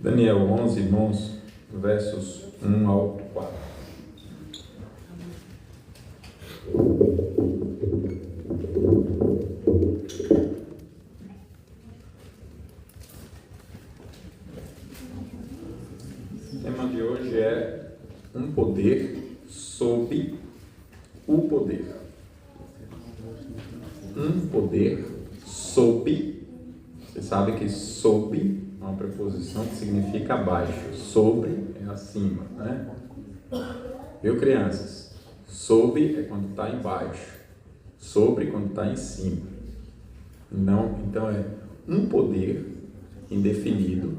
Daniel 11, irmãos, versos 1 ao 4. O tema de hoje é um poder sob o poder. Um poder sob. Você sabe que sob é uma preposição que significa abaixo. Sobre é acima, né? Viu, crianças? Sob é quando está embaixo. Sobre quando está em cima. Não, então é um poder indefinido.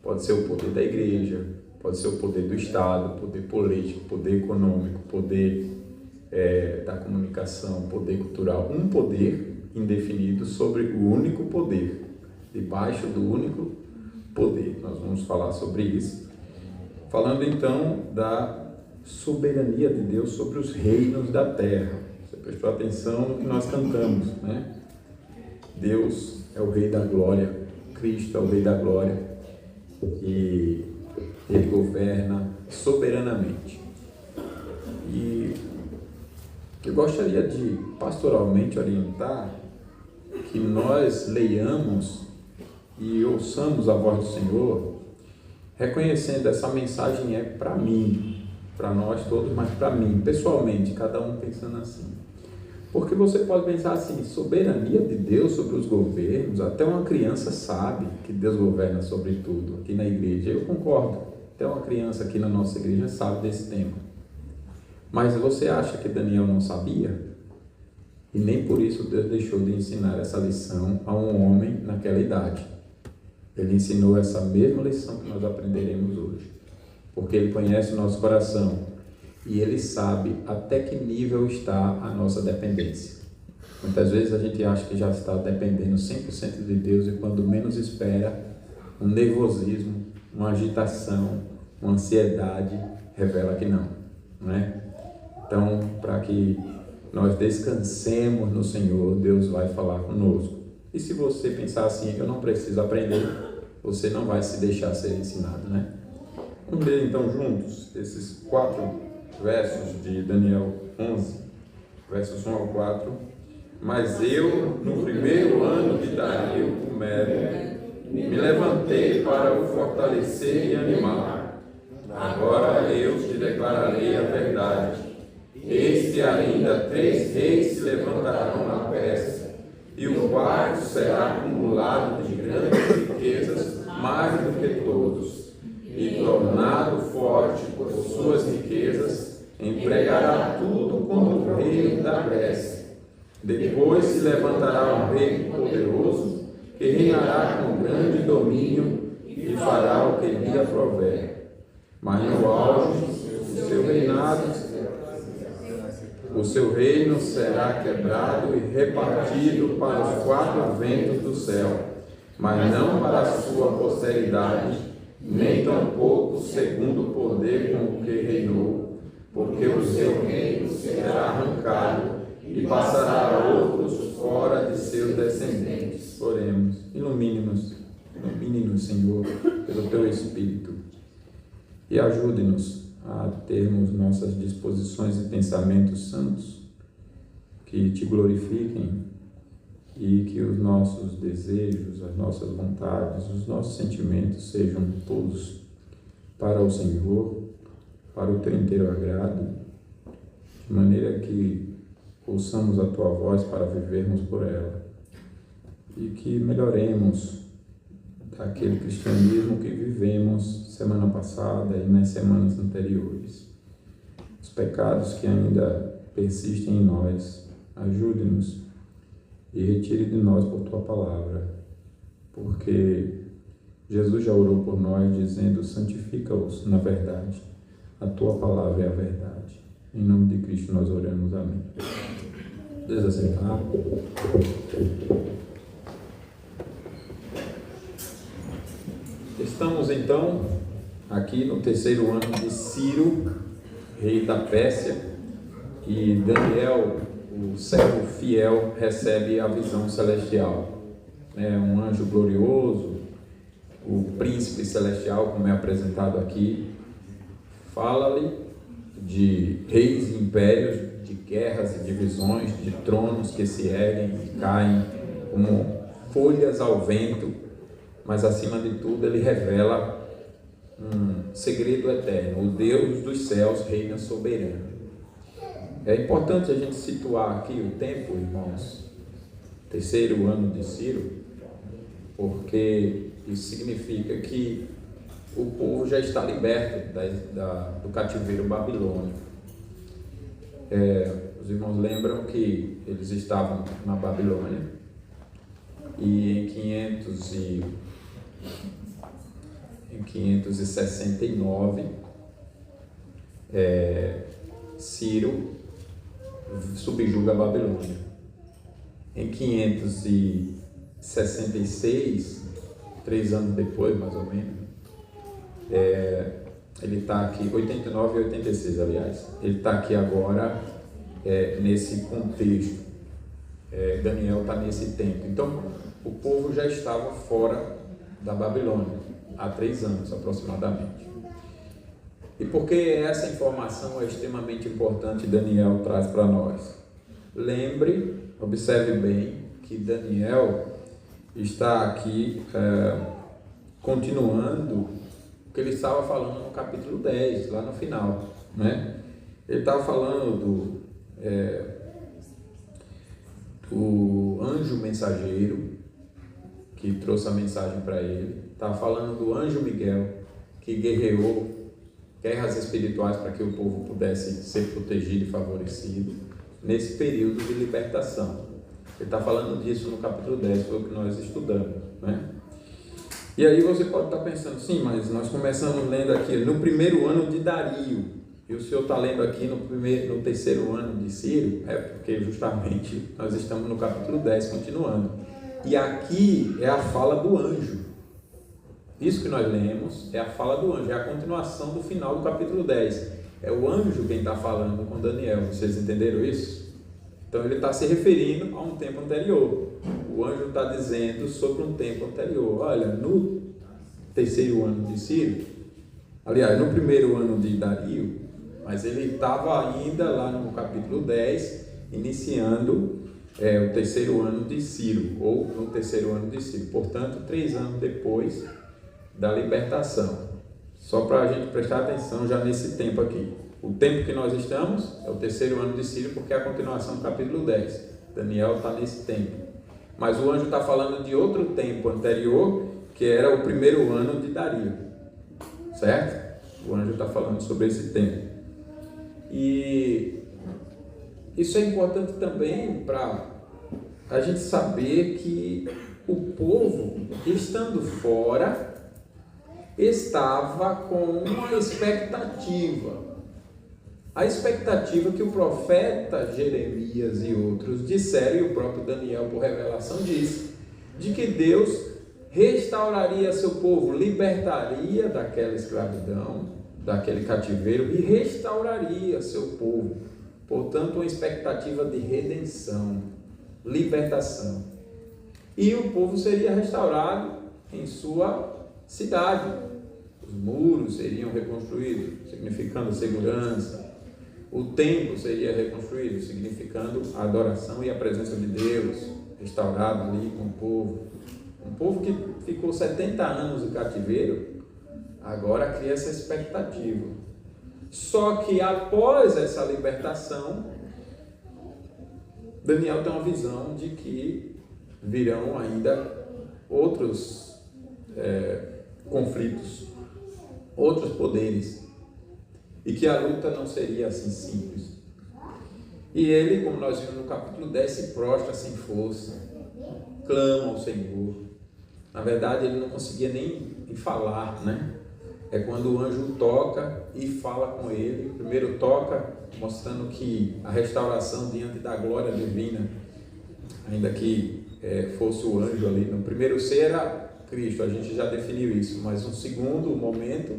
Pode ser o poder da igreja, pode ser o poder do Estado, poder político, poder econômico, poder da comunicação, poder cultural. Um poder indefinido sobre o único poder, debaixo do único poder. Nós vamos falar sobre isso. Falando então da soberania de Deus sobre os reinos da terra. Você prestou atenção no que nós cantamos, né? Deus é o Rei da Glória, Cristo é o Rei da Glória e Ele governa soberanamente. E eu gostaria de pastoralmente orientar que nós leiamos e ouçamos a voz do Senhor, reconhecendo essa mensagem é para mim, para nós todos, mas para mim, pessoalmente, cada um pensando assim. Porque você pode pensar assim, soberania de Deus sobre os governos, até uma criança sabe que Deus governa sobre tudo, aqui na igreja, eu concordo, até uma criança aqui na nossa igreja sabe desse tema. Mas você acha que Daniel não sabia? E nem por isso Deus deixou de ensinar essa lição a um homem naquela idade. Ele ensinou essa mesma lição que nós aprenderemos hoje, porque Ele conhece o nosso coração e Ele sabe até que nível está a nossa dependência. Muitas vezes a gente acha que já está dependendo 100% de Deus e quando menos espera, um nervosismo, uma agitação, uma ansiedade revela que não é? Então, para que nós descansemos no Senhor, Deus vai falar conosco. E se você pensar assim, eu não preciso aprender, você não vai se deixar ser ensinado, né? Vamos ler então juntos esses 4 versos de Daniel 11, versos 1 ao 4. Mas eu, no primeiro ano de Dario o Mede, me levantei para o fortalecer e animar. Agora eu te declararei a verdade. Eis que ainda 3 reis se levantarão na Pérsia, e o quarto será acumulado de grandes riquezas, mais do que todos, e tornado forte por suas riquezas, empregará tudo como o rei da Grécia. Depois se levantará um rei poderoso, que reinará com grande domínio e fará o que lhe aprover. Mas no auge do seu reinado, o seu reino será quebrado e repartido para os 4 ventos do céu, mas não para a sua posteridade, nem tampouco segundo o poder com o que reinou, porque o seu reino será arrancado e passará a outros fora de seus descendentes. Oremos, ilumine-nos, Senhor, pelo Teu Espírito, e ajude-nos a termos nossas disposições e pensamentos santos, que Te glorifiquem e que os nossos desejos, as nossas vontades, os nossos sentimentos sejam todos para o Senhor, para o Teu inteiro agrado, de maneira que ouçamos a Tua voz para vivermos por ela e que melhoremos daquele cristianismo que vivemos semana passada e nas semanas anteriores. Os pecados que ainda persistem em nós, ajude-nos e retire de nós por Tua palavra, porque Jesus já orou por nós dizendo, santifica-os na verdade, a Tua palavra é a verdade. Em nome de Cristo nós oramos, amém. Deus aceitar. Estamos então aqui no terceiro ano de Ciro, rei da Pérsia, e Daniel, o servo fiel, recebe a visão celestial. Um anjo glorioso, o príncipe celestial, como é apresentado aqui, fala-lhe de reis e impérios, de guerras e divisões, de tronos que se erguem e caem como folhas ao vento, mas acima de tudo ele revela um segredo eterno: o Deus dos céus reina soberano. É importante a gente situar aqui o tempo, irmãos, terceiro ano de Ciro, porque isso significa que o povo já está liberto do cativeiro babilônico. Os irmãos lembram que eles estavam na Babilônia e em 569 Ciro subjuga a Babilônia. Em 566, 3 anos depois, mais ou menos, ele está aqui, 89 e 86, aliás, ele está aqui agora nesse contexto. Daniel está nesse tempo. Então, o povo já estava fora da Babilônia há 3 anos aproximadamente. E por que essa informação é extremamente importante, Daniel traz para nós? Lembre, observe bem, que Daniel está aqui continuando o que ele estava falando no capítulo 10, lá no final, né? Ele estava falando do anjo mensageiro que trouxe a mensagem para ele, estava falando do anjo Miguel que guerreou guerras espirituais para que o povo pudesse ser protegido e favorecido nesse período de libertação. Ele está falando disso no capítulo 10, foi o que nós estudamos, né? E aí você pode estar pensando, sim, mas nós começamos lendo aqui no primeiro ano de Dario, e o senhor está lendo aqui no terceiro ano de Ciro, porque justamente nós estamos no capítulo 10, continuando. E aqui é a fala do anjo. Isso que nós lemos é a fala do anjo, é a continuação do final do capítulo 10. É o anjo quem está falando com Daniel, vocês entenderam isso? Então ele está se referindo a um tempo anterior. O anjo está dizendo sobre um tempo anterior. Olha, no terceiro ano de Ciro, aliás, no primeiro ano de Dario, mas ele estava ainda lá no capítulo 10, iniciando o terceiro ano de Ciro, ou no terceiro ano de Ciro. Portanto, 3 anos depois da libertação. Só para a gente prestar atenção já nesse tempo aqui. O tempo que nós estamos é o terceiro ano de Ciro, porque é a continuação do capítulo 10. Daniel está nesse tempo. Mas o anjo está falando de outro tempo anterior, que era o primeiro ano de Dario. Certo? O anjo está falando sobre esse tempo. E isso é importante também para a gente saber que o povo, estando fora, estava com uma expectativa. A expectativa que o profeta Jeremias e outros disseram, e o próprio Daniel, por revelação, disse, de que Deus restauraria seu povo, libertaria daquela escravidão, daquele cativeiro, e restauraria seu povo. Portanto, uma expectativa de redenção, libertação. E o povo seria restaurado em sua cidade. Os muros seriam reconstruídos, significando segurança. O templo seria reconstruído, significando a adoração e a presença de Deus, restaurado ali com o povo. Um povo que ficou 70 anos no cativeiro, agora cria essa expectativa. Só que após essa libertação, Daniel tem uma visão de que virão ainda outros conflitos, outros poderes, e que a luta não seria assim simples. E ele, como nós vimos no capítulo 10, se prostra sem força, clama ao Senhor. Na verdade, ele não conseguia nem falar, né? É quando o anjo toca e fala com ele. Primeiro toca, mostrando que a restauração diante da glória divina, ainda que fosse o anjo ali, no primeiro ser era Cristo, a gente já definiu isso, mas no segundo momento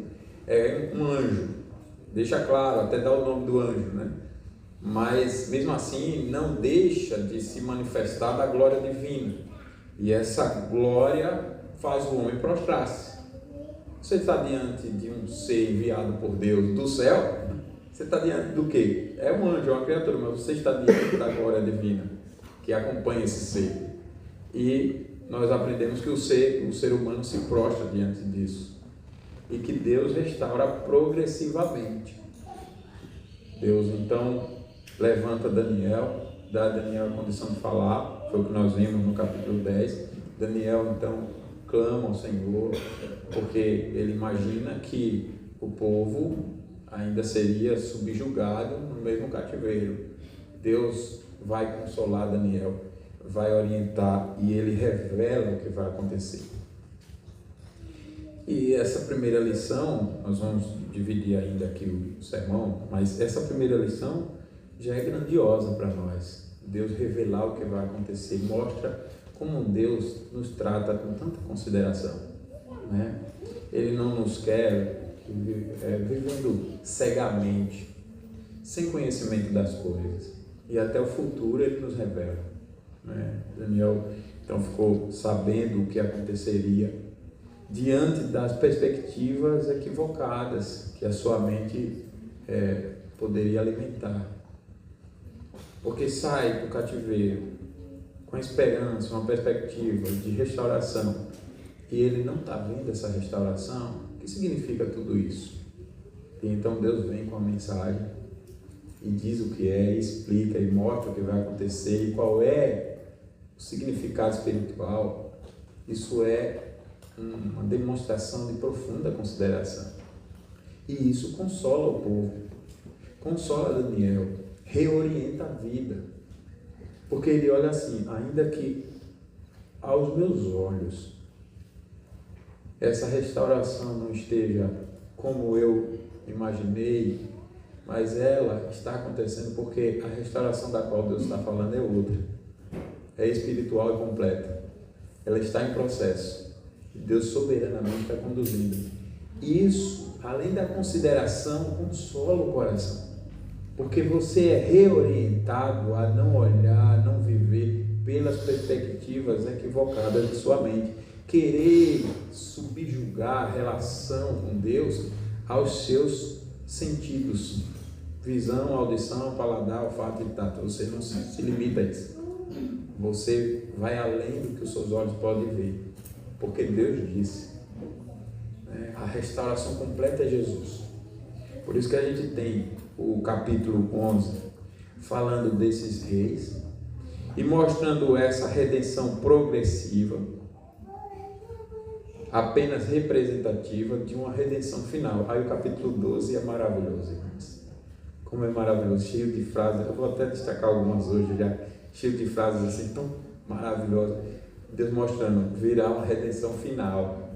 é um anjo. Deixa claro, até dá o nome do anjo, né? Mas mesmo assim não deixa de se manifestar da glória divina. E essa glória faz o homem prostrar-se. Você está diante de um ser enviado por Deus do céu? Você está diante do quê? É um anjo, é uma criatura, mas você está diante da glória divina que acompanha esse ser. E nós aprendemos que o ser humano se prostra diante disso. E que Deus restaura progressivamente. Deus então levanta Daniel, dá a Daniel a condição de falar, foi o que nós vimos no capítulo 10. Daniel então clama ao Senhor, porque ele imagina que o povo ainda seria subjugado no mesmo cativeiro. Deus vai consolar Daniel, vai orientar e ele revela o que vai acontecer. E essa primeira lição, nós vamos dividir ainda aqui o sermão, mas essa primeira lição já é grandiosa para nós. Deus revelar o que vai acontecer, mostra como Deus nos trata com tanta consideração, né? Ele não nos quer vivendo cegamente, sem conhecimento das coisas, e até o futuro ele nos revela, né? Daniel então ficou sabendo o que aconteceria diante das perspectivas equivocadas que a sua mente poderia alimentar. Porque sai do cativeiro com a esperança, uma perspectiva de restauração, e ele não está vendo essa restauração. O que significa tudo isso? E então Deus vem com a mensagem e diz o que é, explica e mostra o que vai acontecer e qual é o significado espiritual. Isso é uma demonstração de profunda consideração. E isso consola o povo, consola Daniel, reorienta a vida. Porque ele olha assim, ainda que aos meus olhos essa restauração não esteja como eu imaginei, mas ela está acontecendo porque a restauração da qual Deus está falando é outra. É espiritual e completa. Ela está em processo. Deus soberanamente está conduzindo. Isso, além da consideração, consola o coração. Porque você é reorientado a não olhar, não viver pelas perspectivas equivocadas de sua mente. Querer subjugar a relação com Deus aos seus sentidos. Visão, audição, paladar, olfato e tato. Você não se limita a isso. Você vai além do que os seus olhos podem ver. Porque Deus disse, né? A restauração completa é Jesus. Por isso que a gente tem o capítulo 11 falando desses reis e mostrando essa redenção progressiva, apenas representativa de uma redenção final. Aí o capítulo 12 é maravilhoso, irmãos. Como é maravilhoso, cheio de frases. Eu vou até destacar algumas hoje já, cheio de frases assim tão maravilhosas. Deus mostrando, virá uma redenção final.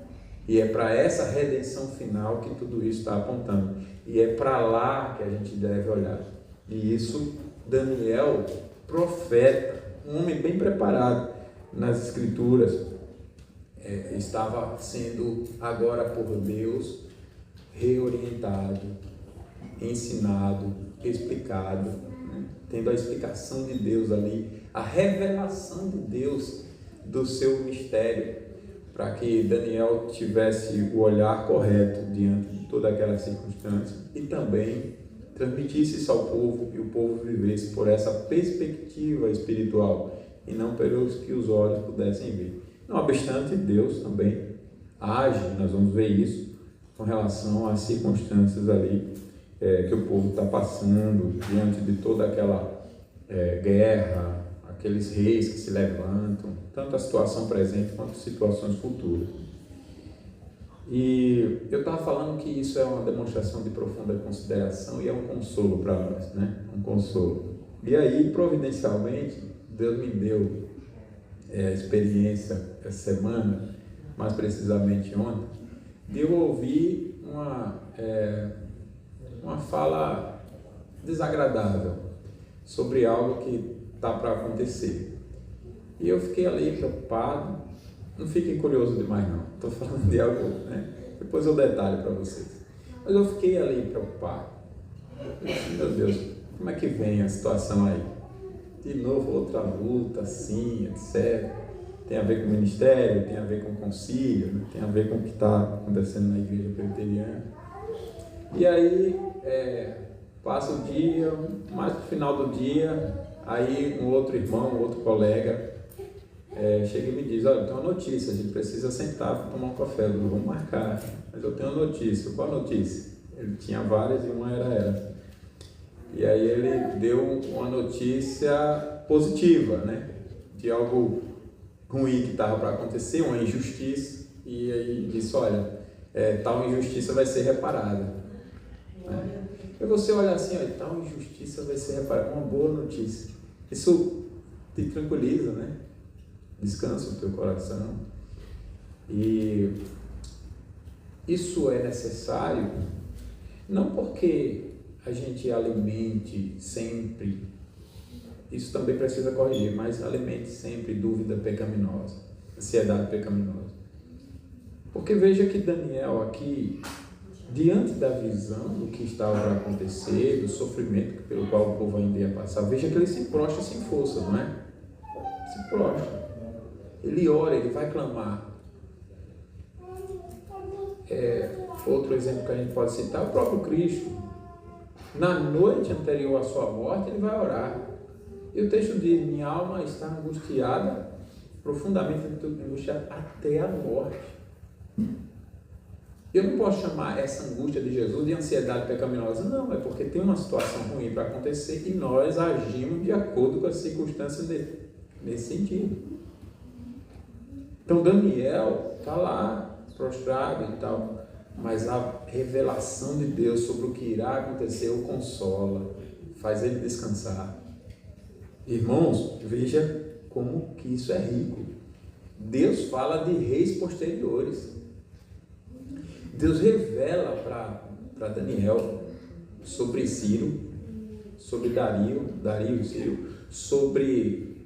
E é para essa redenção final que tudo isso está apontando. E é para lá que a gente deve olhar. E isso, Daniel, profeta, um homem bem preparado nas Escrituras, estava sendo agora por Deus reorientado, ensinado, explicado, né? Tendo a explicação de Deus ali, a revelação de Deus do seu mistério, para que Daniel tivesse o olhar correto diante de toda aquela circunstância e também transmitisse isso ao povo e o povo vivesse por essa perspectiva espiritual e não pelos que os olhos pudessem ver. Não obstante, Deus também age, nós vamos ver isso com relação às circunstâncias ali que o povo está passando diante de toda aquela guerra, aqueles reis que se levantam, tanto a situação presente quanto situações futuras. E eu estava falando que isso é uma demonstração de profunda consideração e é um consolo para nós, né? Um consolo. E aí, providencialmente, Deus me deu a experiência essa semana, mais precisamente ontem, de eu ouvir uma fala desagradável sobre algo que está para acontecer. E eu fiquei ali preocupado. Não fiquem curiosos demais não, estou falando de algo, né? Depois eu detalho para vocês. Mas eu fiquei ali preocupado. Eu disse, meu Deus, como é que vem a situação aí? De novo, outra luta, assim, etc. Tem a ver com o ministério, tem a ver com o concílio, né? Tem a ver com o que está acontecendo na igreja presbiteriana. E aí, passa o dia, mais no final do dia, aí um outro irmão, um outro colega, chega e me diz, olha, eu tenho uma notícia, a gente precisa sentar para tomar um café. Eu digo, vamos marcar, mas eu tenho uma notícia. Qual a notícia? Ele tinha várias e uma era essa. E aí ele deu uma notícia positiva, né? De algo ruim que estava para acontecer, uma injustiça, e aí disse, olha, tal injustiça vai ser reparada. Né? E você olha assim, olha, tal injustiça vai ser reparada, uma boa notícia. Isso te tranquiliza, né? Descansa o teu coração. E isso é necessário, não porque a gente alimente sempre, isso também precisa corrigir, mas alimente sempre dúvida pecaminosa, ansiedade pecaminosa. Porque veja que Daniel aqui, diante da visão do que estava para acontecer, do sofrimento pelo qual o povo ainda ia passar, veja que ele se prostra sem força, não é? Se prostra. Ele ora, ele vai clamar. Outro exemplo que a gente pode citar é o próprio Cristo. Na noite anterior à sua morte, ele vai orar. E o texto diz, minha alma está angustiada, profundamente angustiada até a morte. Eu não posso chamar essa angústia de Jesus de ansiedade pecaminosa. Não, é porque tem uma situação ruim para acontecer e nós agimos de acordo com as circunstâncias nesse sentido. Então Daniel está lá, prostrado e tal, mas a revelação de Deus sobre o que irá acontecer o consola, faz ele descansar. Irmãos, veja como que isso é rico. Deus fala de reis posteriores. Deus revela para Daniel sobre Ciro, sobre Dario e Ciro, sobre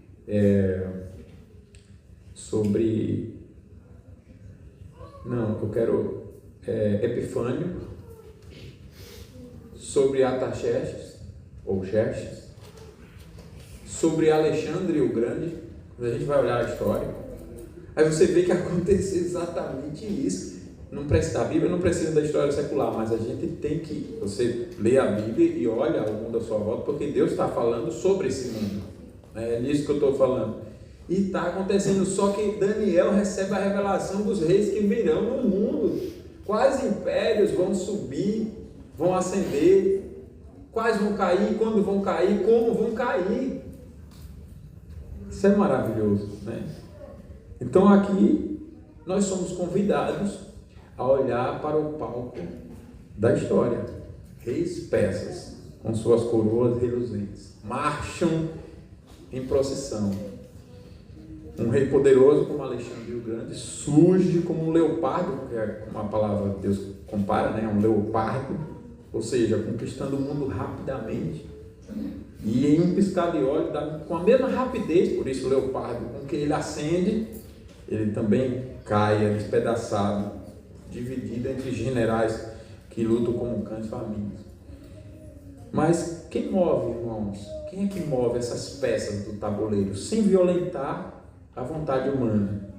Epifânio, sobre Artaxerxes, ou Xerxes, sobre Alexandre o Grande. Quando a gente vai olhar a história, aí você vê que aconteceu exatamente isso. A Bíblia não precisa da história secular, mas a gente tem que, você lê a Bíblia e olha o mundo à sua volta, porque Deus está falando sobre esse mundo. É nisso que eu estou falando. E está acontecendo, só que Daniel recebe a revelação dos reis que virão no mundo. Quais impérios vão subir, vão ascender, quais vão cair, quando vão cair, como vão cair. Isso é maravilhoso, né? Então aqui nós somos convidados a olhar para o palco da história. Reis persas, com suas coroas reluzentes, marcham em procissão. Um rei poderoso como Alexandre o Grande surge como um leopardo, que é como a palavra de Deus compara, né? Um leopardo, ou seja, conquistando o mundo rapidamente. E em um piscar de olhos, com a mesma rapidez, por isso o leopardo, com que ele acende, ele também cai, é despedaçado, dividido entre generais que lutam como cães famintos. Mas quem move, irmãos? Quem é que move essas peças do tabuleiro sem violentar a vontade humana?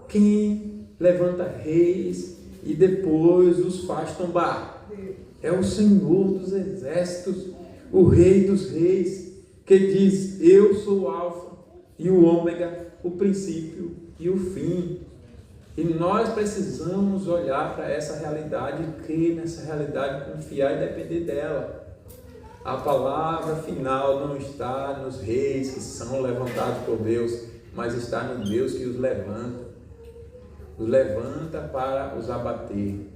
Quem levanta reis e depois os faz tombar? É o Senhor dos Exércitos, o Rei dos Reis, que diz, eu sou o Alfa e o Ômega, o princípio e o fim. E nós precisamos olhar para essa realidade, crer nessa realidade, confiar e depender dela. A palavra final não está nos reis que são levantados por Deus, mas está no Deus que os levanta. Os levanta para os abater.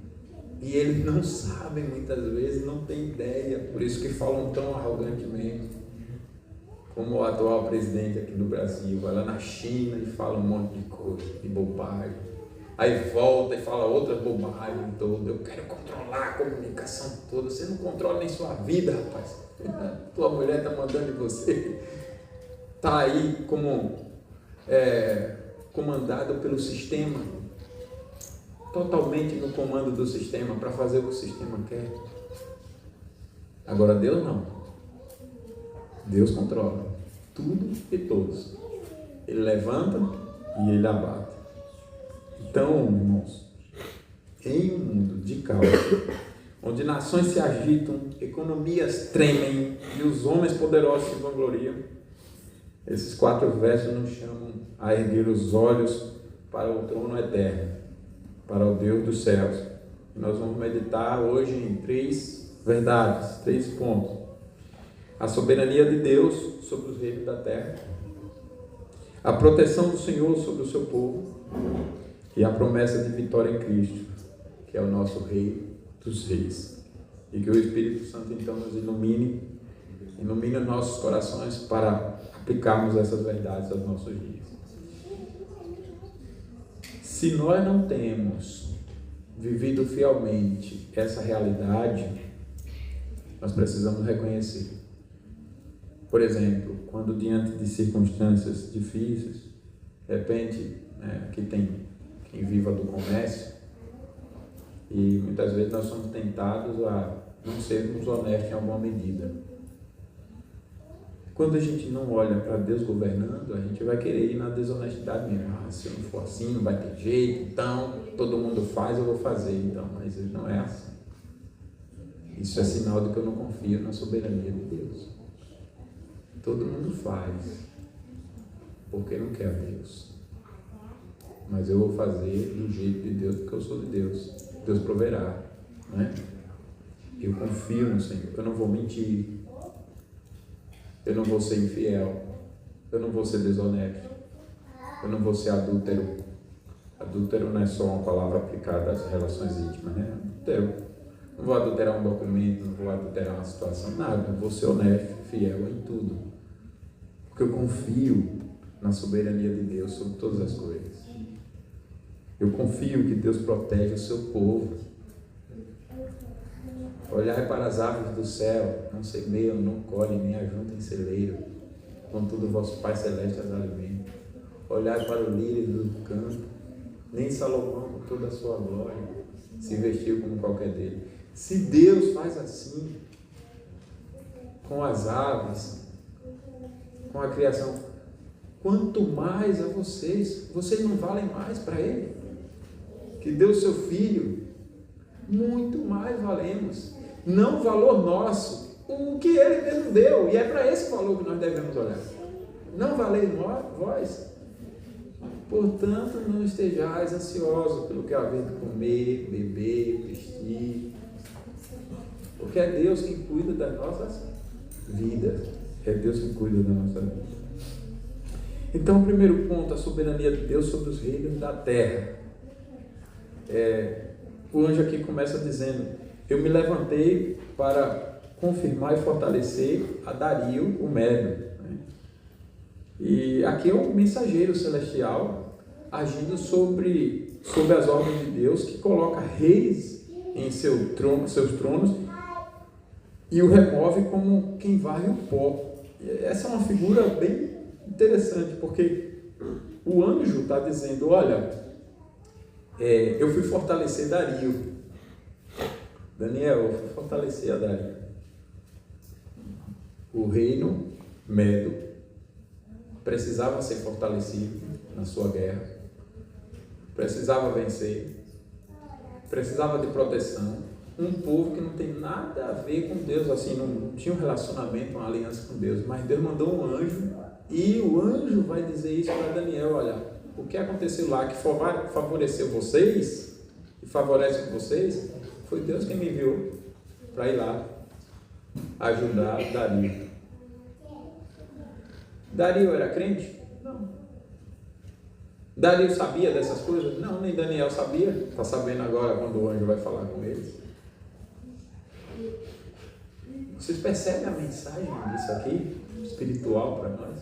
E eles não sabem, muitas vezes, não têm ideia, por isso que falam tão arrogantemente. Como o atual presidente aqui do Brasil, vai lá na China e fala um monte de coisa, de bobagem. Aí volta e fala outra bobagem toda. Eu quero controlar a comunicação toda. Você não controla nem sua vida, rapaz. Tua mulher está mandando em você. Está aí como comandado pelo sistema. totalmente no comando do sistema para fazer o que o sistema quer. Agora Deus não. Deus controla tudo e todos. Ele levanta e ele abate. Então, irmãos, em um mundo de caos, onde nações se agitam, economias tremem e os homens poderosos se vangloriam, esses 4 versos nos chamam a erguer os olhos para o trono eterno, para o Deus dos céus. E nós vamos meditar hoje em 3 verdades, 3 pontos. A soberania de Deus sobre os reinos da terra, a proteção do Senhor sobre o seu povo e a promessa de vitória em Cristo, que é o nosso Rei dos Reis. E que o Espírito Santo então nos ilumine os nossos corações para aplicarmos essas verdades aos nossos dias. Se nós não temos vivido fielmente essa realidade, nós precisamos reconhecer. Por exemplo, quando diante de circunstâncias difíceis, de repente, aqui tem quem viva do comércio, e muitas vezes nós somos tentados a não sermos honestos em alguma medida. Quando a gente não olha para Deus governando, a gente vai querer ir na desonestidade mesmo. Se eu não for assim, não vai ter jeito, então todo mundo faz, eu vou fazer. Então, mas não é assim. Isso é sinal de que eu não confio na soberania de Deus. Todo mundo faz, porque não quer Deus. Mas eu vou fazer do jeito de Deus, porque eu sou de Deus. Deus proverá, né? Eu confio no Senhor, eu não vou mentir. Eu não vou ser infiel, eu não vou ser desonesto, eu não vou ser adúltero. Adúltero não é só uma palavra aplicada às relações íntimas, né? Adúltero. Não vou adulterar um documento, não vou adulterar uma situação, nada. Eu vou ser honesto, fiel em tudo. Porque eu confio na soberania de Deus sobre todas as coisas. Eu confio que Deus protege o seu povo. Olhai para as aves do céu, não semeiam, não colhem, nem ajuntam em celeiro, contudo o vosso Pai Celeste as alimenta. Olhai para o lírio do campo, nem Salomão com toda a sua glória se vestiu como qualquer dele. Se Deus faz assim com as aves, com a criação, quanto mais a vocês não valem mais para Ele, que deu seu Filho, muito mais valemos. Não o valor nosso, o que Ele mesmo deu, e é para esse valor que nós devemos olhar. Não valeis vós? Portanto, não estejais ansiosos pelo que haver de comer, beber, vestir, porque é Deus que cuida das nossas vidas. É Deus que cuida da nossa vida. Então, o primeiro ponto, a soberania de Deus sobre os reinos da terra. O anjo aqui começa dizendo: eu me levantei para confirmar e fortalecer a Dario, o Médio. E aqui é um mensageiro celestial agindo sobre as ordens de Deus, que coloca reis em seus tronos e o remove como quem varre o pó. Essa é uma figura bem interessante, porque o anjo está dizendo: olha, eu fui fortalecer Dario. Daniel, eu fui fortalecer a Dario. O reino Medo precisava ser fortalecido na sua guerra, precisava vencer, precisava de proteção. Um povo que não tem nada a ver com Deus, assim, não tinha um relacionamento, uma aliança com Deus, mas Deus mandou um anjo, e o anjo vai dizer isso para Daniel: olha, o que aconteceu lá que favoreceu vocês e favorece vocês, foi Deus quem me enviou para ir lá ajudar Dario. Dario era crente? Não. Dario sabia dessas coisas? Não, nem Daniel sabia. Está sabendo agora quando o anjo vai falar com eles. Vocês percebem a mensagem disso aqui, espiritual para nós?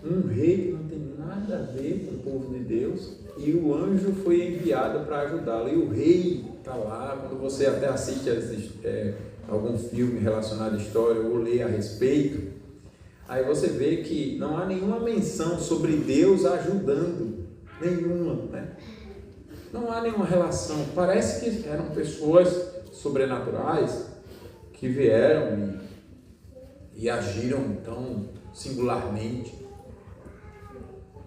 Um rei que não tem nada a ver com o povo de Deus, e o anjo foi enviado para ajudá-lo. E o rei está lá. Quando você até assiste algum filme relacionado à história ou lê a respeito, aí você vê que não há nenhuma menção sobre Deus ajudando, nenhuma, né? Não há nenhuma relação. Parece que eram pessoas sobrenaturais que vieram e agiram tão singularmente.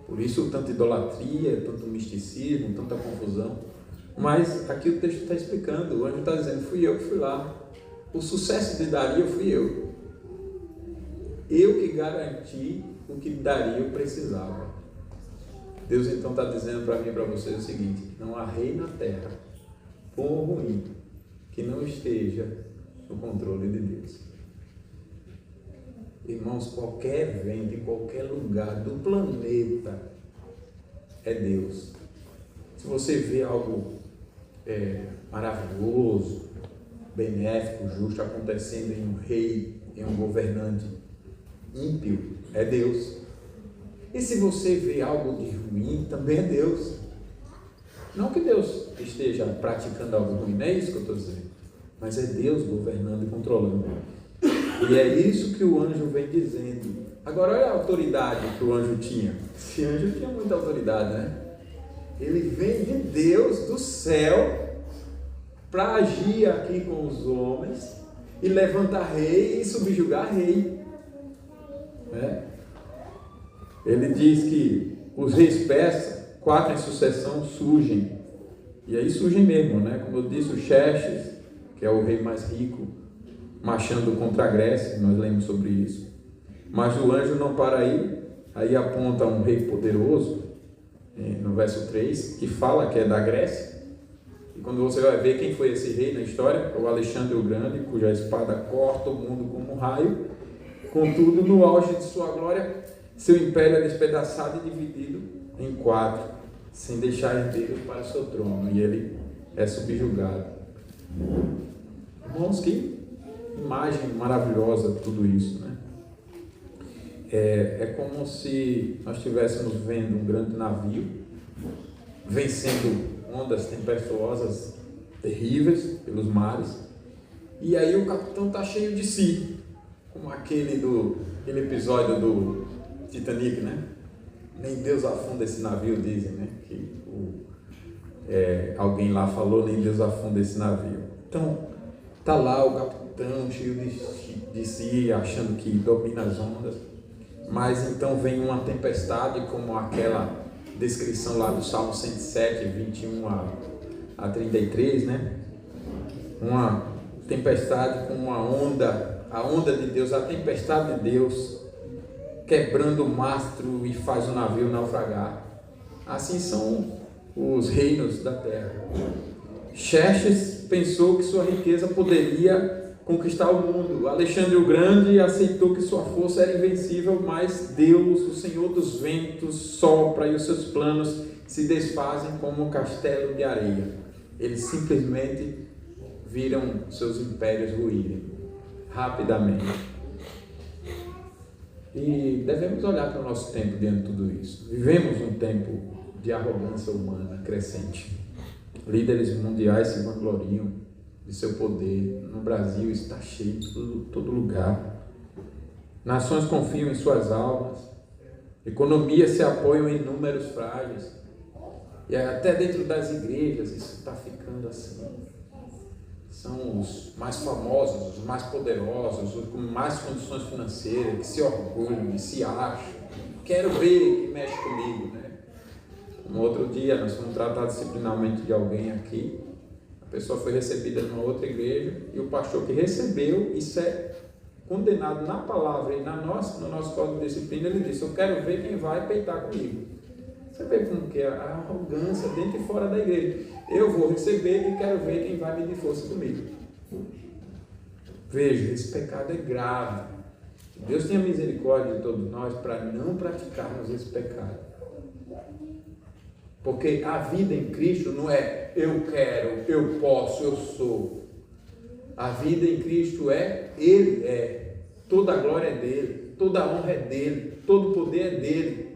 Por isso, tanta idolatria, tanto misticismo, tanta confusão. Mas aqui o texto está explicando, o anjo está dizendo, fui eu que fui lá. O sucesso de Dario fui eu. Eu que garanti o que Dario precisava. Deus então está dizendo para mim e para vocês o seguinte: não há rei na terra, bom ou ruim, que não esteja no controle de Deus. Irmãos, qualquer vento, em qualquer lugar do planeta, é Deus. Se você vê algo maravilhoso, benéfico, justo acontecendo em um rei, em um governante ímpio, é Deus. E se você vê algo de ruim, também é Deus. Não que Deus esteja praticando algo ruim, não é isso que eu estou dizendo, mas é Deus governando e controlando. E é isso que o anjo vem dizendo. Agora olha a autoridade que o anjo tinha. Esse anjo tinha muita autoridade, né? Ele vem de Deus do céu para agir aqui com os homens e levantar rei e subjugar rei, né? Ele diz que os reis persas, 4 em sucessão, surgem. E aí surgem mesmo, né? Como eu disse, o Xerxes, que é o rei mais rico, marchando contra a Grécia, nós lemos sobre isso. Mas o anjo não para aí aponta um rei poderoso, no verso 3, que fala que é da Grécia. E quando você vai ver quem foi esse rei na história, é o Alexandre o Grande, cuja espada corta o mundo como um raio. Contudo, no auge de sua glória, seu império é despedaçado e dividido em 4, sem deixar herdeiros para o seu trono, e ele é subjugado. Irmãos, que imagem maravilhosa tudo isso, né? É como se nós estivéssemos vendo um grande navio vencendo ondas tempestuosas terríveis pelos mares, e aí o capitão está cheio de si, como aquele episódio do Titanic, né? Nem Deus afunda esse navio, dizem, né? Que alguém lá falou, nem Deus afunda esse navio. Então, tá lá o capitão cheio de si, achando que domina as ondas, mas então vem uma tempestade, como aquela descrição lá do Salmo 107, 21 a 33, né? Uma tempestade com uma onda, a onda de Deus, a tempestade de Deus, quebrando o mastro e faz o navio naufragar. Assim são os reinos da terra. Xerxes pensou que sua riqueza poderia conquistar o mundo. Alexandre o Grande aceitou que sua força era invencível, mas Deus, o Senhor dos ventos, sopra e os seus planos se desfazem como um castelo de areia. Eles simplesmente viram seus impérios ruírem rapidamente. E devemos olhar para o nosso tempo diante de tudo isso. Vivemos um tempo de arrogância humana crescente. Líderes mundiais se vangloriam de seu poder. No Brasil está cheio de todo lugar. Nações confiam em suas almas. Economias se apoiam em números frágeis. E até dentro das igrejas isso está ficando assim. São os mais famosos, os mais poderosos, os com mais condições financeiras, que se orgulham, que se acham. Quero ver que mexe comigo, né? Um outro dia nós fomos tratar disciplinarmente de alguém aqui. A pessoa foi recebida numa outra igreja e o pastor que recebeu, isso é condenado na palavra e no nosso código de disciplina, ele disse: eu quero ver quem vai peitar comigo. Você vê como que é a arrogância dentro e fora da igreja. Eu vou receber e quero ver quem vai medir força comigo. Veja, esse pecado é grave. Deus tenha misericórdia de todos nós para não praticarmos esse pecado. Porque a vida em Cristo não é eu quero, eu posso, eu sou. A vida em Cristo é Ele é. Toda a glória é dele, toda a honra é dele, todo o poder é dele.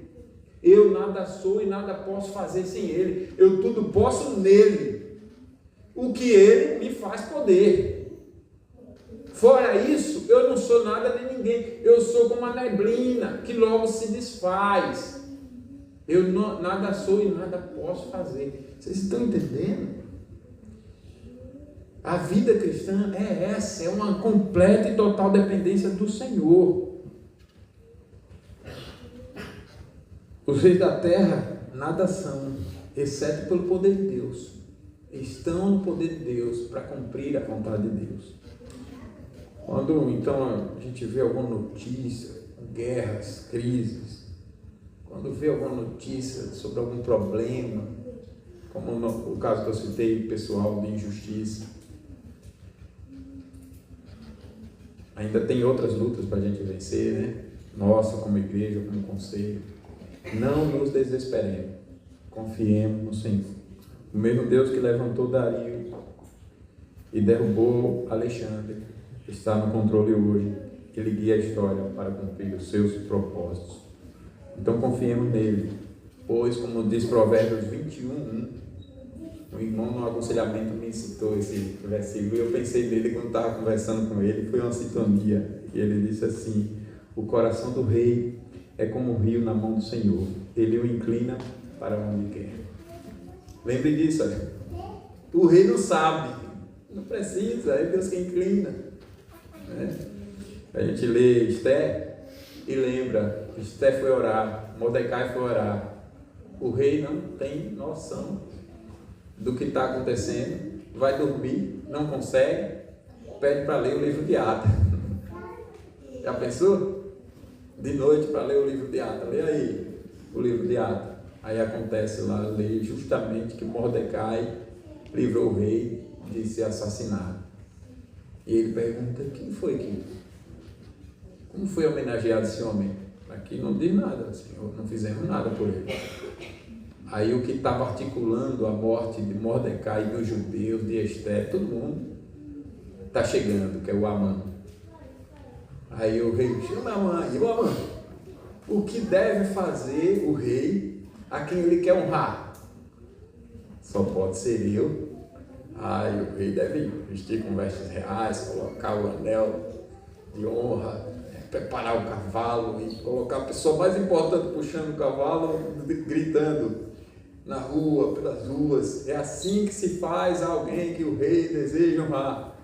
Eu nada sou e nada posso fazer sem Ele. Eu tudo posso nele. O que Ele me faz poder. Fora isso, eu não sou nada nem ninguém. Eu sou como a neblina que logo se desfaz. Eu nada sou e nada posso fazer. Vocês estão entendendo? A vida cristã é essa, é uma completa e total dependência do Senhor. Os reis da terra nada são, exceto pelo poder de Deus. Estão no poder de Deus para cumprir a vontade de Deus. Quando então a gente vê alguma notícia, guerras, crises, quando vê alguma notícia sobre algum problema, como o caso que eu citei, pessoal, de injustiça, ainda tem outras lutas para a gente vencer, né? Nossa, como igreja, como conselho. Não nos desesperemos, confiemos no Senhor. O mesmo Deus que levantou Dario e derrubou Alexandre está no controle hoje. Ele guia a história para cumprir os seus propósitos. Então confiemos nele, pois, como diz Provérbios 21:1, o irmão no aconselhamento me citou esse versículo e eu pensei nele quando estava conversando com ele. Foi uma sintonia e ele disse assim: o coração do rei é como um rio na mão do Senhor, ele o inclina para onde quer. Lembre disso, olha. O rei não sabe, não precisa, é Deus que inclina, né? A gente lê Esther e lembra, Esther foi orar, Mordecai foi orar. O rei não tem noção do que está acontecendo, vai dormir, não consegue, pede para ler o livro de Atos. Já pensou? De noite para ler o livro de Atos, lê aí o livro de Atos. Aí acontece lá, lê justamente que Mordecai livrou o rei de ser assassinado. E ele pergunta: quem foi que? Como foi homenageado esse homem? Aqui não diz nada, Senhor, não fizemos nada por ele. Aí o que estava articulando a morte de Mordecai, dos judeus, de Esther, todo mundo está chegando, que é o Amã. Aí o rei chama Amã, e o Amã, o que deve fazer o rei a quem ele quer honrar? Só pode ser eu. Aí o rei deve vestir com vestes reais, colocar o anel de honra, preparar o cavalo e colocar a pessoa mais importante puxando o cavalo, gritando na rua, pelas ruas. É assim que se faz a alguém que o rei deseja honrar.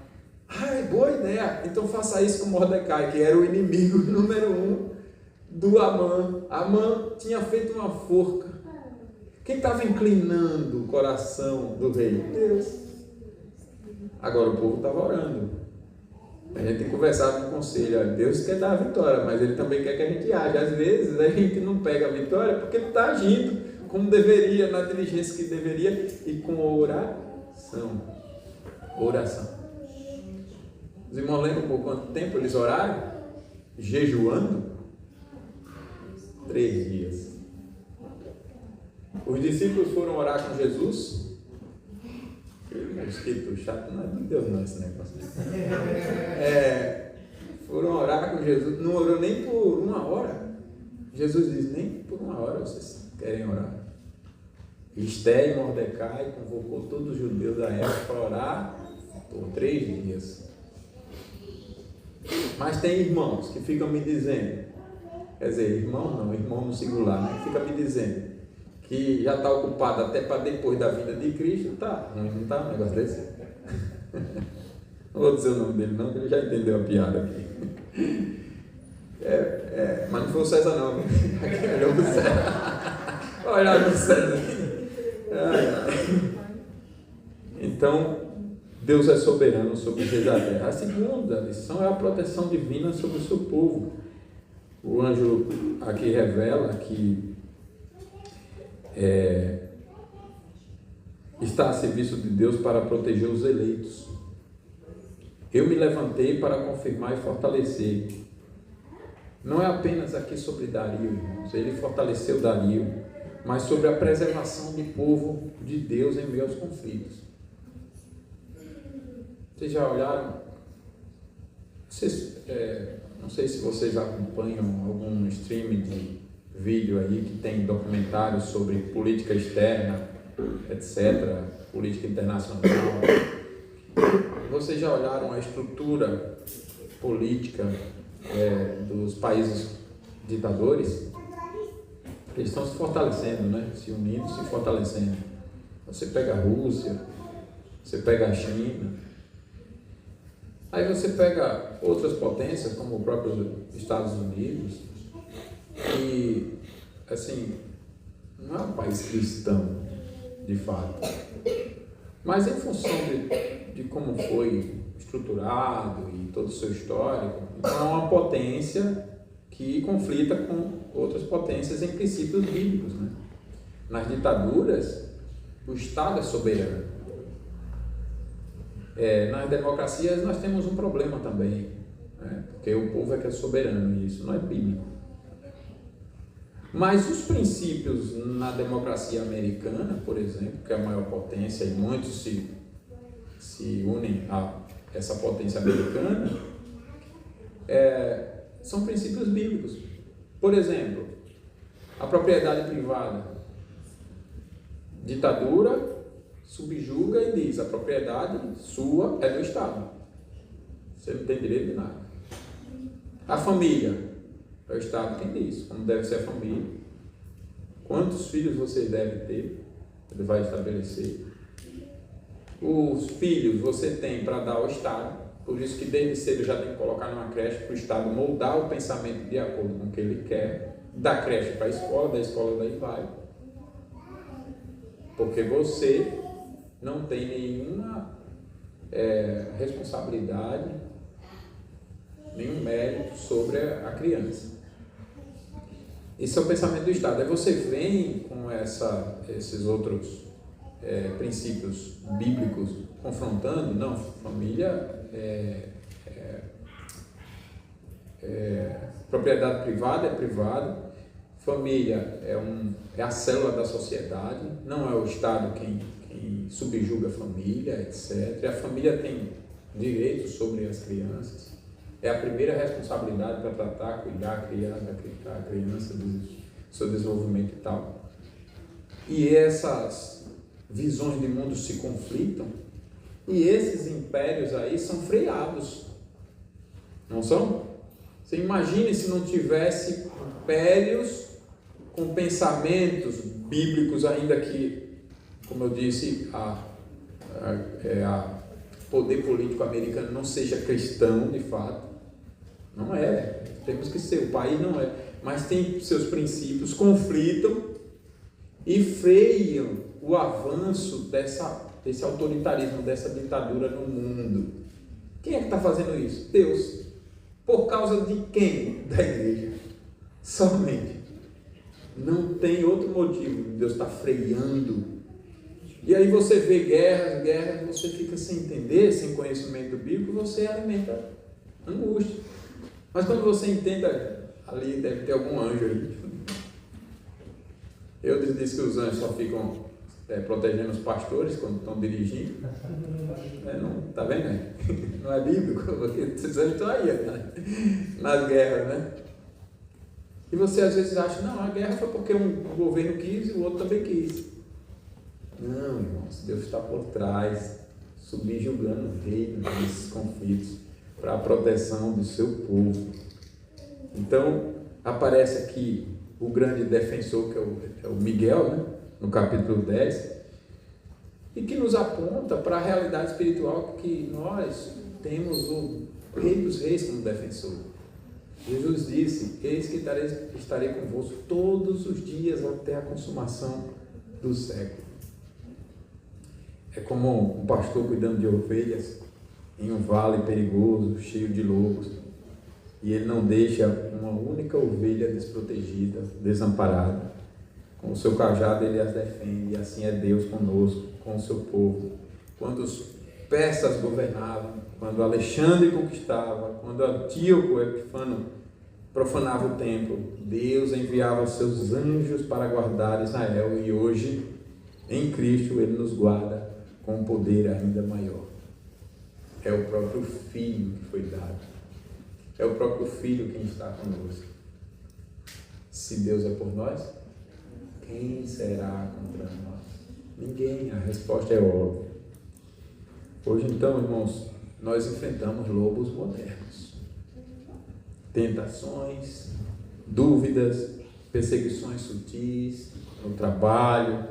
É boa ideia. Então faça isso com Mordecai, que era o inimigo número 1 do Amã. Amã tinha feito uma forca. Quem estava inclinando o coração do rei? Deus. Agora o povo estava orando. A gente tem conversado no conselho. Deus quer dar a vitória, mas Ele também quer que a gente age. Às vezes a gente não pega a vitória porque Ele está agindo como deveria, na diligência que deveria e com oração. Oração. Os irmãos lembram por quanto tempo eles oraram? Jejuando? 3 dias. Os discípulos foram orar com Jesus. Mosquito chato, não é de Deus não esse negócio. Foram orar com Jesus. Não orou nem por 1 hora. Jesus diz: nem por 1 hora vocês querem orar. Esther e Mordecai convocou todos os judeus da época para orar por 3 dias. Mas tem irmãos que ficam me dizendo, quer dizer, irmão no singular, né? Fica me dizendo que já está ocupado até para depois da vinda de Cristo. Tá ruim, não está um negócio desse? Não vou dizer o nome dele não, que ele já entendeu a piada aqui. Mas não foi o César não. Olha o César. Olha o César. Então, Deus é soberano sobre os reis da terra. A segunda lição é a proteção divina sobre o seu povo. O anjo aqui revela que está a serviço de Deus para proteger os eleitos. Eu me levantei para confirmar e fortalecer. Não é apenas aqui sobre Dario, irmãos. Ele fortaleceu Dario, mas sobre a preservação do povo de Deus em meio aos conflitos. Vocês já olharam? Não sei se vocês acompanham algum streaming de vídeo aí que tem documentários sobre política externa, etc., política internacional. Vocês já olharam a estrutura política dos países ditadores? Eles estão se fortalecendo, né? Se unindo, se fortalecendo. Você pega a Rússia, você pega a China, aí você pega outras potências, como o próprio Estados Unidos, e, assim, não é um país cristão, de fato, mas em função de como foi estruturado e todo o seu histórico, então é uma potência que conflita com outras potências em princípios bíblicos, né? Nas ditaduras, o Estado é soberano. Nas democracias nós temos um problema também, né? Porque o povo é que é soberano e isso não é bíblico. Mas os princípios na democracia americana, por exemplo, que é a maior potência e muitos se unem a essa potência americana, são princípios bíblicos. Por exemplo, a propriedade privada. Ditadura subjuga e diz: a propriedade sua é do Estado. Você não tem direito de nada. A família. É o Estado quem diz como deve ser a família. Quantos filhos você deve ter. Ele vai estabelecer. Os filhos você tem para dar ao Estado. Por isso que desde cedo já tem que colocar numa creche para o Estado moldar o pensamento de acordo com o que ele quer. Da creche para a escola, da escola daí vai. Porque você não tem nenhuma responsabilidade, nenhum mérito sobre a criança. Esse é o pensamento do Estado. Aí você vem com esses outros princípios bíblicos confrontando. Não, família propriedade privada é privada, família é a célula da sociedade, não é o Estado quem subjuga a família, etc. A família tem direitos sobre as crianças, é a primeira responsabilidade para tratar, cuidar, criar a criança, do seu desenvolvimento e tal. E essas visões de mundo se conflitam, e esses impérios aí são freados, não são? Você imagine se não tivesse impérios com pensamentos bíblicos, ainda que, como eu disse, a poder político americano não seja cristão de fato. Não é, temos que ser, o país não é, mas tem seus princípios, conflitam e freiam o avanço desse autoritarismo, dessa ditadura no mundo. Quem é que está fazendo isso? Deus. Por causa de quem? Da igreja. Somente. Não tem outro motivo. Deus está freando. E aí você vê guerras, você fica sem entender, sem conhecimento bíblico, você alimenta angústia. Mas quando você entenda, ali deve ter algum anjo aí. Eu disse que os anjos só ficam protegendo os pastores quando estão dirigindo. Não, tá vendo? Né? Não é bíblico, porque os anjos estão aí, né? Nas guerras, né? E você às vezes acha, não, a guerra foi porque um governo quis e o outro também quis. Não, irmãos, Deus está por trás, subjugando o reino desses conflitos para a proteção do seu povo. Então, aparece aqui o grande defensor, que é o Miguel, né? No capítulo 10, e que nos aponta para a realidade espiritual que nós temos o Rei dos Reis como defensor. Jesus disse: eis que estarei convosco todos os dias até a consumação do século. É como um pastor cuidando de ovelhas em um vale perigoso, cheio de lobos, e ele não deixa uma única ovelha desprotegida, desamparada. Com o seu cajado ele as defende, e assim é Deus conosco, com o seu povo. Quando os persas governavam, quando Alexandre conquistava, quando Antíoco Epifano profanava o templo, Deus enviava os seus anjos para guardar Israel, e hoje, em Cristo, Ele nos guarda com um poder ainda maior. É o próprio Filho que foi dado. É o próprio Filho quem está conosco. Se Deus é por nós, quem será contra nós? Ninguém. A resposta é óbvia. Hoje, então, irmãos, nós enfrentamos lobos modernos. Tentações, dúvidas, perseguições sutis no trabalho,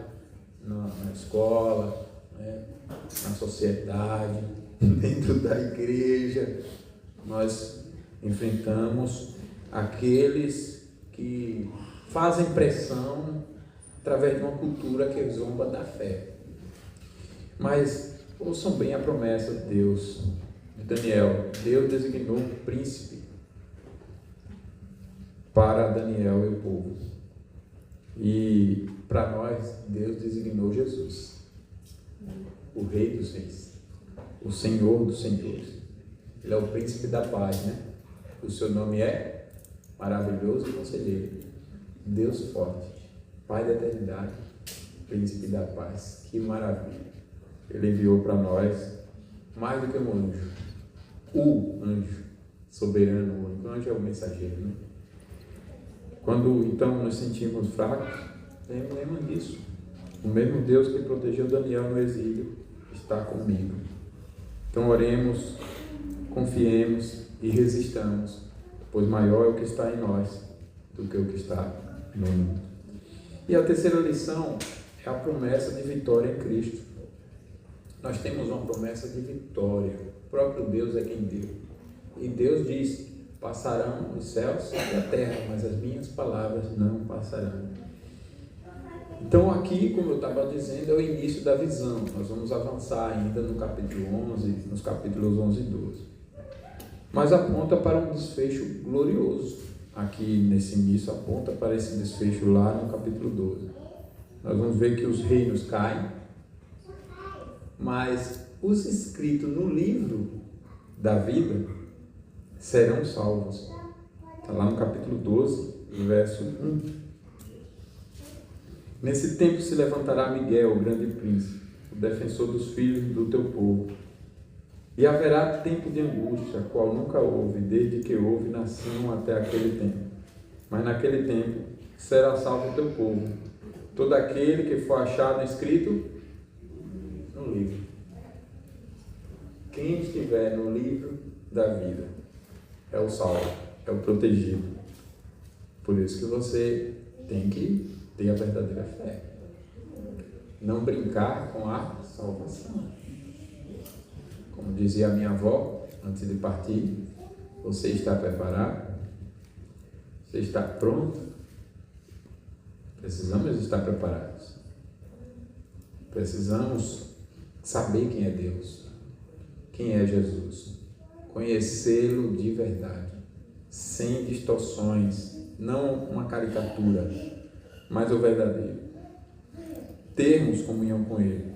na escola, né, na sociedade, dentro da igreja. Nós enfrentamos aqueles que fazem pressão através de uma cultura que zomba da fé. Mas ouçam bem a promessa de Deus, de Daniel. Deus designou um príncipe para Daniel e o povo. E para nós, Deus designou Jesus, o Rei dos Reis, o Senhor dos Senhores. Ele é o príncipe da paz, né? O seu nome é Maravilhoso Conselheiro, Deus Forte, Pai da Eternidade, Príncipe da Paz. Que maravilha! Ele enviou para nós mais do que um anjo, o anjo soberano, o anjo é o mensageiro, né? Quando então nos sentimos fracos, lembremos disso. O mesmo Deus que protegeu Daniel no exílio está comigo. Então oremos, confiemos e resistamos, pois maior é o que está em nós do que o que está no mundo. E a terceira lição é a promessa de vitória em Cristo. Nós temos uma promessa de vitória. O próprio Deus é quem deu. E Deus diz: passarão os céus e a terra, mas as minhas palavras não passarão. Então aqui, como eu estava dizendo, é o início da visão. Nós vamos avançar ainda no capítulo 11, nos capítulos 11 e 12. Mas aponta para um desfecho glorioso. Aqui nesse início aponta para esse desfecho lá no capítulo 12. Nós vamos ver que os reinos caem, mas os escritos no livro da vida serão salvos. Está lá no capítulo 12, verso 1. Nesse tempo se levantará Miguel, o grande príncipe, o defensor dos filhos do teu povo. E haverá tempo de angústia, qual nunca houve, desde que houve nação até aquele tempo. Mas naquele tempo será salvo o teu povo, todo aquele que for achado escrito no livro. Quem estiver no livro da vida é o salvo, é o protegido. Por isso que você tem que ter a verdadeira fé. Não brincar com a salvação. Como dizia a minha avó, antes de partir: você está preparado? Você está pronto? Precisamos estar preparados. Precisamos saber quem é Deus, quem é Jesus, conhecê-lo de verdade, sem distorções, não uma caricatura, mas o verdadeiro. Termos comunhão com Ele,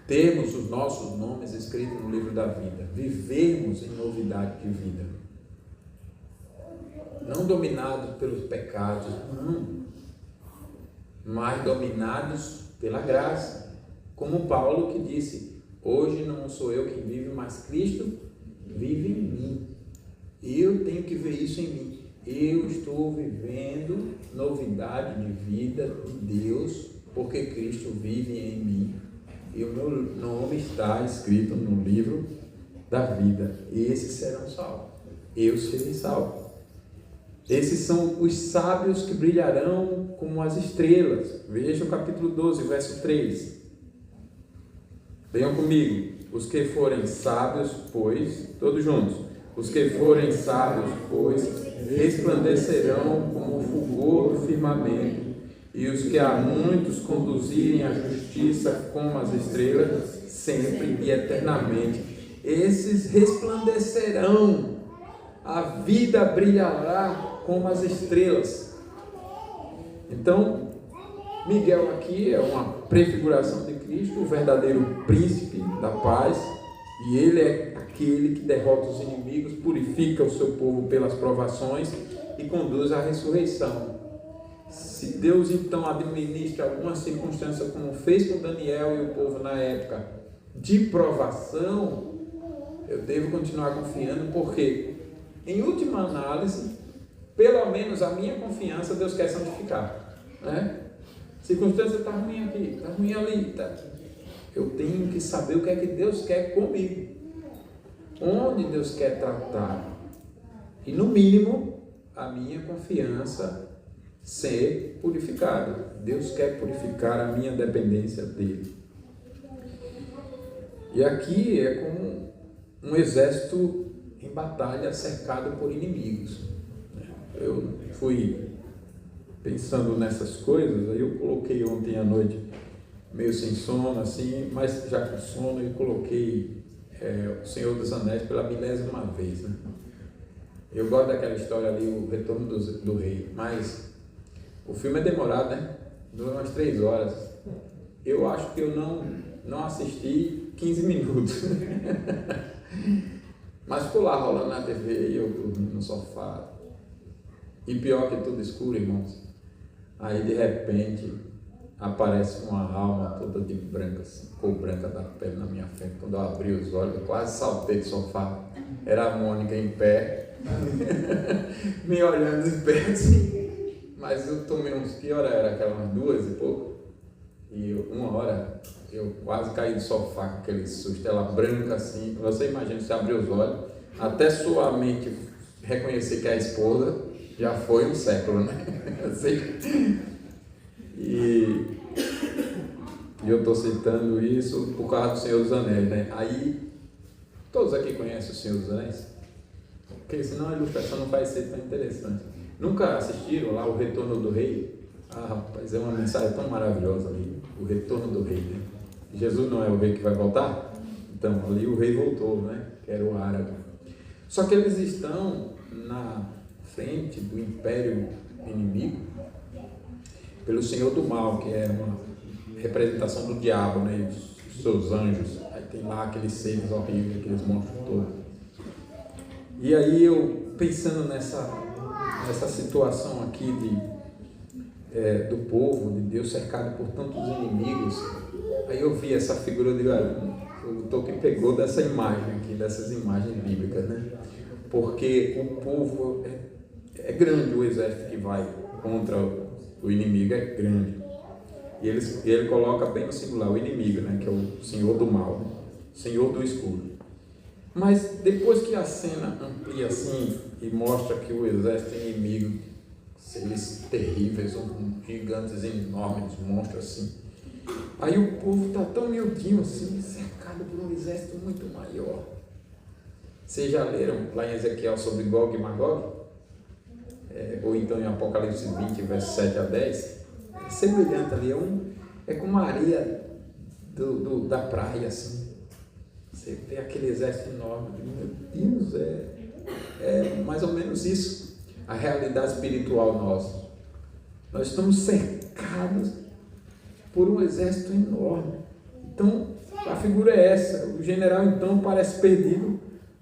termos os nossos nomes escritos no livro da vida, vivermos em novidade de vida, não dominados pelos pecados, não, mas dominados pela graça, como Paulo que disse: hoje não sou eu quem vive, mas Cristo vive em mim. Eu tenho que ver isso em mim. Eu estou vivendo novidade de vida de Deus, porque Cristo vive em mim. E o meu nome está escrito no livro da vida. Esses serão salvos. Eu serei salvo. Esses são os sábios que brilharão como as estrelas. Veja o capítulo 12, verso 3. Venham comigo. Os que forem sábios, pois, todos juntos. Os que forem sábios, pois, resplandecerão como o fulgor do firmamento. E os que a muitos conduzirem à justiça como as estrelas, sempre e eternamente. Esses resplandecerão. A vida brilhará como as estrelas. Então, Miguel aqui é uma prefiguração de Cristo, o verdadeiro príncipe da paz, e ele é aquele que derrota os inimigos, purifica o seu povo pelas provações e conduz à ressurreição. Se Deus então administra alguma circunstância, como fez com Daniel e o povo na época de provação, eu devo continuar confiando, porque em última análise, pelo menos a minha confiança, Deus quer santificar, né? Circunstância está ruim aqui, está ruim ali, tá? Eu tenho que saber o que é que Deus quer comigo, onde Deus quer tratar, e no mínimo a minha confiança ser purificada. Deus quer purificar a minha dependência dele. E aqui é como um exército em batalha cercado por inimigos. Eu fui pensando nessas coisas, aí eu coloquei ontem à noite, meio sem sono, assim, mas já com sono, eu coloquei O Senhor dos Anéis pela 1000ª vez, né? Eu gosto daquela história ali, o Retorno do Rei, mas o filme é demorado, né? Dura umas 3 horas. Eu acho que eu não assisti 15 minutos. Mas ficou lá rolando na TV e eu dormi no sofá. E pior que tudo escuro, irmãos. Aí de repente aparece uma alma toda de branca, assim, cor branca da pele na minha frente. Quando eu abri os olhos, eu quase saltei do sofá. Era a Mônica em pé, me olhando em pé assim. Mas eu tomei uns, que hora era? Aquela umas 2 e pouco. E 1 hora eu quase caí do sofá com aquele susto. Ela branca assim. Você imagina, você abrir os olhos, até sua mente reconhecer que é a esposa, já foi um século, né? Assim. E eu estou citando isso por causa do Senhor dos Anéis, né? Aí, todos aqui conhecem o Senhor dos Anéis? Porque senão a ilustração não vai ser tão interessante. Nunca assistiram lá o Retorno do Rei? Ah, rapaz, é uma mensagem tão maravilhosa ali, o Retorno do Rei, né? Jesus não é o rei que vai voltar? Então, ali o rei voltou, né? Que era o árabe. Só que eles estão na frente do império inimigo pelo Senhor do Mal, que é uma representação do diabo, né? Os seus anjos. Aí tem lá aqueles seres horríveis, aqueles monstros todos. E aí eu, pensando nessa situação aqui do povo, de Deus cercado por tantos inimigos, aí eu vi essa figura de o Tolkien pegou dessa imagem aqui, dessas imagens bíblicas, né? Porque o povo é grande, o exército que vai contra o inimigo é grande. E ele coloca bem no singular o inimigo, né? Que é o Senhor do Mal, né? Senhor do Escuro. Mas depois que a cena amplia assim e mostra que o exército inimigo, seres terríveis, gigantes enormes, monstros assim, aí o povo está tão miudinho assim, cercado por um exército muito maior. Vocês já leram lá em Ezequiel sobre Gog e Magog? Ou então em Apocalipse 20, versos 7 a 10? É semelhante ali, é como a areia da praia, assim. Você vê aquele exército enorme, meu Deus, é mais ou menos isso, a realidade espiritual nossa. Nós estamos cercados por um exército enorme. Então, a figura é essa. O general, então, parece perdido,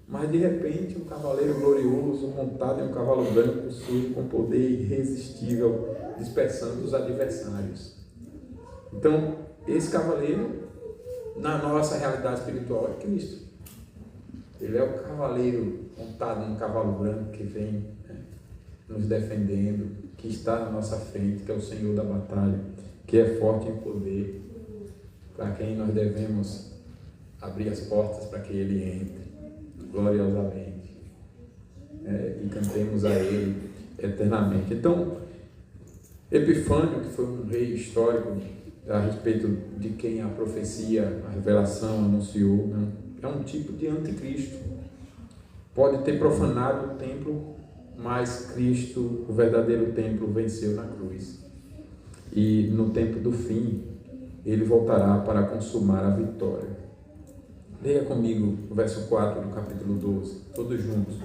mas de repente um cavaleiro glorioso, montado em um cavalo branco, surge com poder irresistível, dispersando os adversários. Então, esse cavaleiro, na nossa realidade espiritual, é Cristo. Ele é o cavaleiro montado num cavalo branco que vem, né, nos defendendo, que está na nossa frente, que é o Senhor da batalha, que é forte em poder, para quem nós devemos abrir as portas para que Ele entre gloriosamente, e cantemos a Ele eternamente. Então, Epifânio, que foi um rei histórico a respeito de quem a profecia, a revelação anunciou, né, é um tipo de anticristo. Pode ter profanado o templo, mas Cristo, o verdadeiro templo, venceu na cruz. E no tempo do fim, Ele voltará para consumar a vitória. Leia comigo o verso 4 do capítulo 12, todos juntos.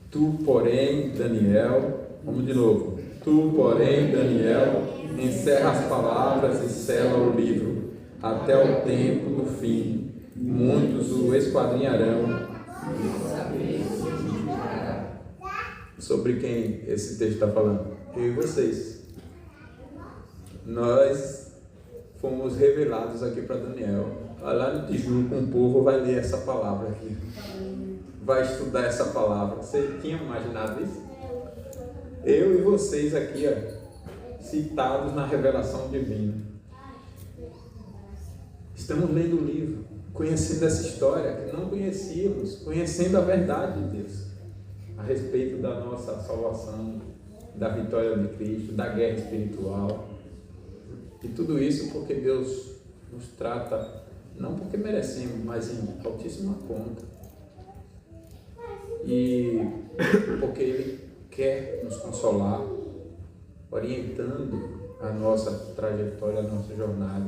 Tu, porém, Daniel, vamos de novo. Tu, porém, Daniel, encerra as palavras e sela o livro, até o tempo do fim. Muitos o esquadrinharão. Sobre quem esse texto está falando? Eu e vocês. Nós fomos revelados aqui para Daniel. Lá no Tijuco, um povo vai ler essa palavra aqui. Vai estudar essa palavra. Você tinha imaginado isso? Eu e vocês aqui, citados na revelação divina. Estamos lendo o livro, conhecendo essa história que não conhecíamos, conhecendo a verdade de Deus a respeito da nossa salvação, da vitória de Cristo, da guerra espiritual. E tudo isso porque Deus nos trata, não porque merecemos, mas em altíssima conta. E porque Ele quer nos consolar, orientando a nossa trajetória, a nossa jornada,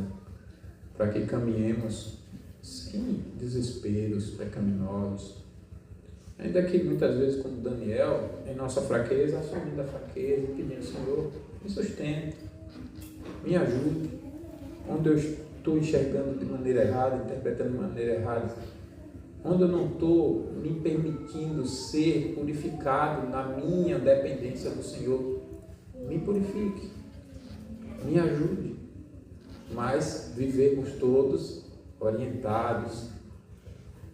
para que caminhemos sem desesperos pecaminosos. Ainda que muitas vezes, como Daniel, em nossa fraqueza, assumindo a fraqueza, pedindo: Senhor, me sustente, me ajude. Onde eu estou enxergando de maneira errada, interpretando de maneira errada, onde eu não estou me permitindo ser purificado na minha dependência do Senhor, me purifique, me ajude. Mas vivemos todos orientados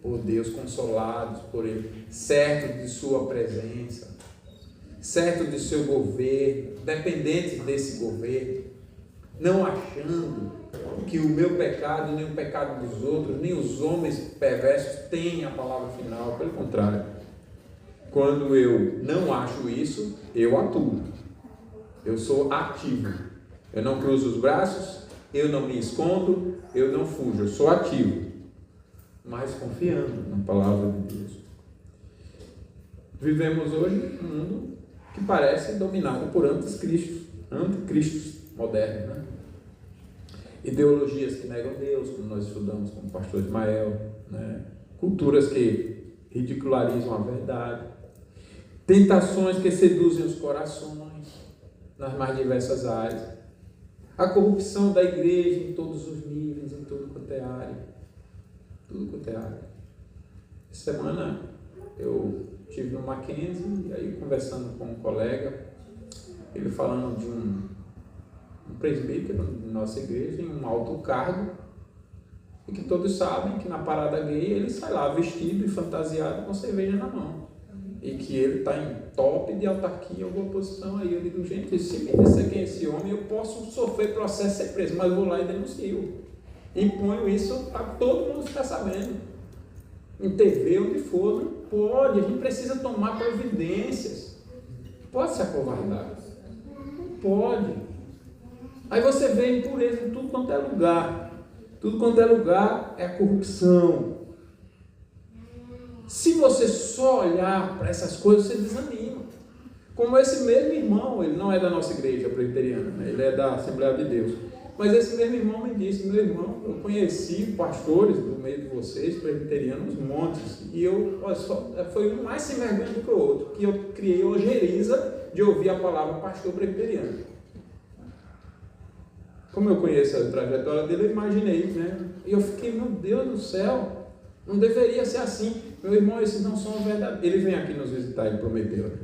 por Deus, consolados por Ele, certos de sua presença, certos de seu governo, dependentes desse governo, não achando que o meu pecado, nem o pecado dos outros, nem os homens perversos têm a palavra final. Pelo contrário, quando eu não acho isso, eu atuo, eu sou ativo, eu não cruzo os braços, eu não me escondo, eu não fujo, eu sou ativo, mas confiando na palavra de Deus. Vivemos hoje um mundo que parece dominado por anticristos modernos, né? Ideologias que negam Deus, como nós estudamos com o pastor Ismael, né? Culturas que ridicularizam a verdade, tentações que seduzem os corações nas mais diversas áreas, a corrupção da igreja em todos os níveis, em tudo quanto é área. Tudo quanto é área. Essa semana eu estive no Mackenzie, e aí conversando com um colega, ele falando de um presbítero da nossa igreja, em um alto cargo, e que todos sabem que na parada gay ele sai lá vestido e fantasiado com cerveja na mão. E que ele está em top de autarquia em alguma posição. Aí eu digo: gente, se me disser quem é esse homem, eu posso sofrer processo e ser preso, mas vou lá e denuncio. Imponho isso para todo mundo ficar sabendo. Em TV, onde for, não pode. A gente precisa tomar providências. Pode se acovardar. Não pode. Aí você vê impureza em tudo quanto é lugar. Tudo quanto é lugar é a corrupção. Se você só olhar para essas coisas, você desanima. Como esse mesmo irmão, ele não é da nossa igreja presbiteriana, né? Ele é da Assembleia de Deus. Mas esse mesmo irmão me disse: meu irmão, eu conheci pastores do meio de vocês, presbiterianos, montes, e foi um mais sem vergonha do que o outro, que eu criei ojeriza de ouvir a palavra pastor presbiteriano. Como eu conheço a trajetória dele, eu imaginei, né? E eu fiquei: meu Deus do céu, não deveria ser assim. Meu irmão, esses não são verdadeiros. Ele vem aqui nos visitar, ele prometeu, né?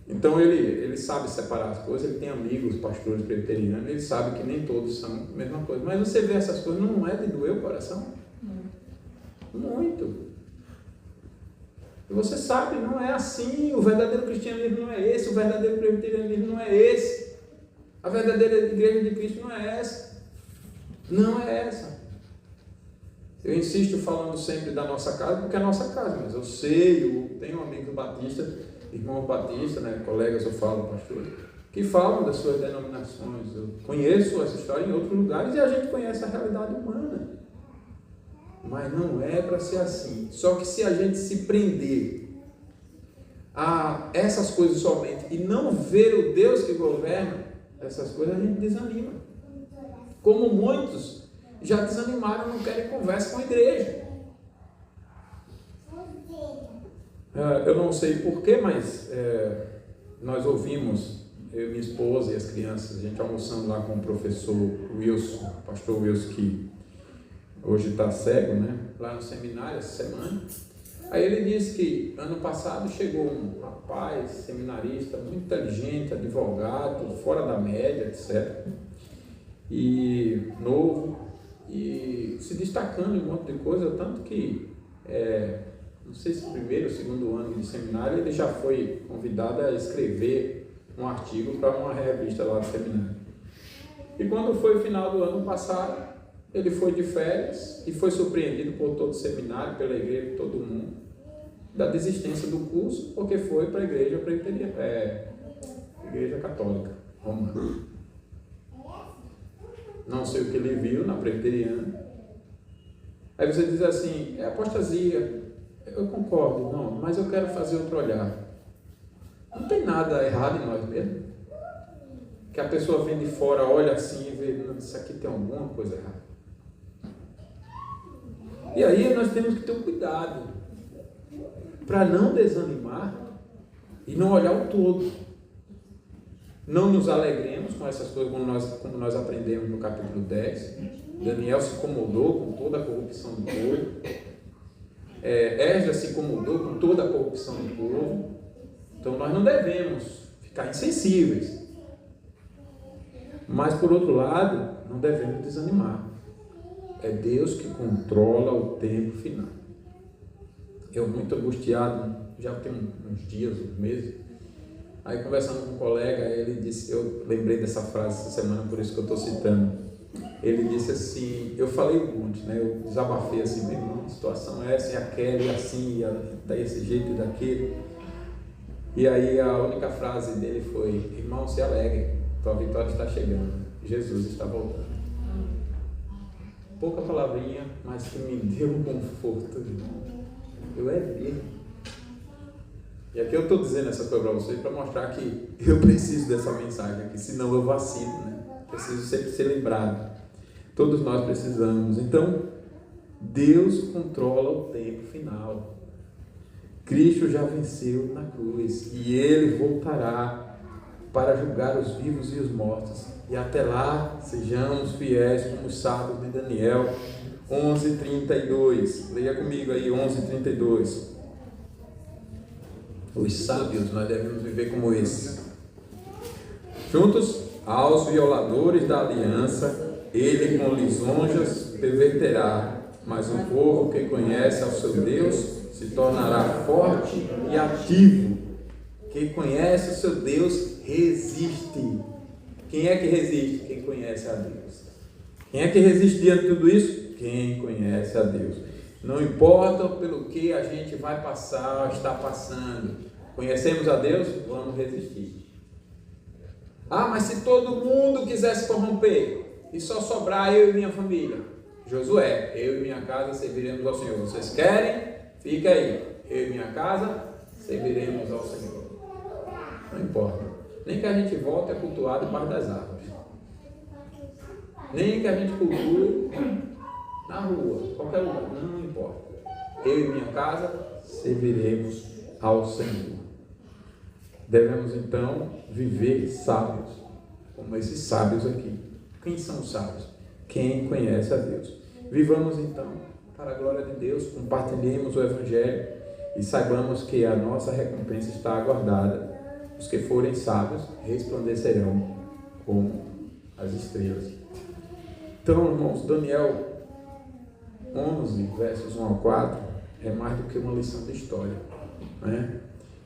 Então ele sabe separar as coisas, ele tem amigos, pastores presbiterianos, ele sabe que nem todos são a mesma coisa. Mas você vê essas coisas, não é de doer o coração? Muito. E você sabe, não é assim. O verdadeiro cristianismo não é esse, o verdadeiro presbiterianismo não é esse. A verdadeira igreja de Cristo não é essa. Não é essa. Eu insisto falando sempre da nossa casa, porque é a nossa casa, mas eu sei, eu tenho amigos batistas, irmãos batistas, né, colegas, eu falo, pastores, que falam das suas denominações. Eu conheço essa história em outros lugares e a gente conhece a realidade humana. Mas não é para ser assim. Só que se a gente se prender a essas coisas somente e não ver o Deus que governa essas coisas, a gente desanima. Como muitos já desanimaram, não querem conversa com a igreja. Eu não sei porquê, mas nós ouvimos, eu, minha esposa e as crianças, a gente almoçando lá com o professor Wilson, pastor Wilson, que hoje está cego, né? Lá no seminário essa semana. Aí ele disse que ano passado chegou um rapaz, seminarista, muito inteligente, advogado, fora da média, etc. E novo, e se destacando em um monte de coisa, tanto que, não sei se primeiro ou segundo ano de seminário, ele já foi convidado a escrever um artigo para uma revista lá do seminário. E quando foi o final do ano passado, ele foi de férias e foi surpreendido por todo o seminário, pela igreja, por todo mundo, da desistência do curso, porque foi para a igreja Igreja Católica Romana. não sei o que ele viu na presbiteriana. Aí você diz assim, é apostasia. Eu concordo, não, mas eu quero fazer outro olhar. Não tem nada errado em nós mesmos. Que a pessoa vem de fora, olha assim e vê, isso aqui tem alguma coisa errada. E aí nós temos que ter um cuidado para não desanimar e não olhar o todo. Não nos alegremos com essas coisas como nós aprendemos no capítulo 10. Daniel se incomodou com toda a corrupção do povo. Esdras se incomodou com toda a corrupção do povo. Então nós não devemos ficar insensíveis. Mas por outro lado, não devemos desanimar. É Deus que controla o tempo final. Eu muito angustiado, já tem uns dias, uns meses. Aí conversando com um colega, ele disse, eu lembrei dessa frase essa semana, por isso que eu estou citando. Ele disse assim, eu falei um monte, né? Eu desabafei assim, meu irmão, a situação é essa, e aquela, e assim, e desse jeito e daquele. E aí a única frase dele foi, irmão, se alegre, tua vitória está chegando, Jesus está voltando. Pouca palavrinha, mas que me deu um conforto, irmão. Eu mesmo. E aqui eu estou dizendo essa coisa para vocês para mostrar que eu preciso dessa mensagem aqui, senão eu vacilo, né? Preciso sempre ser lembrado. Todos nós precisamos. Então, Deus controla o tempo final. Cristo já venceu na cruz e Ele voltará para julgar os vivos e os mortos. E até lá, sejamos fiéis como os sábios de Daniel 11:32. Leia comigo aí, 11:32. Os sábios, nós devemos viver como esses. Juntos aos violadores da aliança, ele com lisonjas perverterá, mas o povo que conhece ao seu Deus se tornará forte e ativo. Quem conhece o seu Deus resiste. Quem é que resiste? Quem conhece a Deus. Quem é que resiste diante de tudo isso? Quem conhece a Deus. Não importa pelo que a gente vai passar, está passando. Conhecemos a Deus? Vamos resistir. Ah, mas se todo mundo quiser se corromper e só sobrar eu e minha família. Josué, eu e minha casa serviremos ao Senhor. Vocês querem? Fica aí. Eu e minha casa serviremos ao Senhor. Não importa. Nem que a gente volte a cultuar debaixo das árvores. Nem que a gente cultue na rua, qualquer lugar. Não importa. Eu e minha casa serviremos ao Senhor. Devemos então viver sábios, como esses sábios aqui. Quem são os sábios? Quem conhece a Deus. Vivamos então para a glória de Deus, compartilhemos o Evangelho e saibamos que a nossa recompensa está aguardada. Os que forem sábios resplandecerão como as estrelas. Então, irmãos, Daniel 11, versos 1 ao 4, é mais do que uma lição de história, né?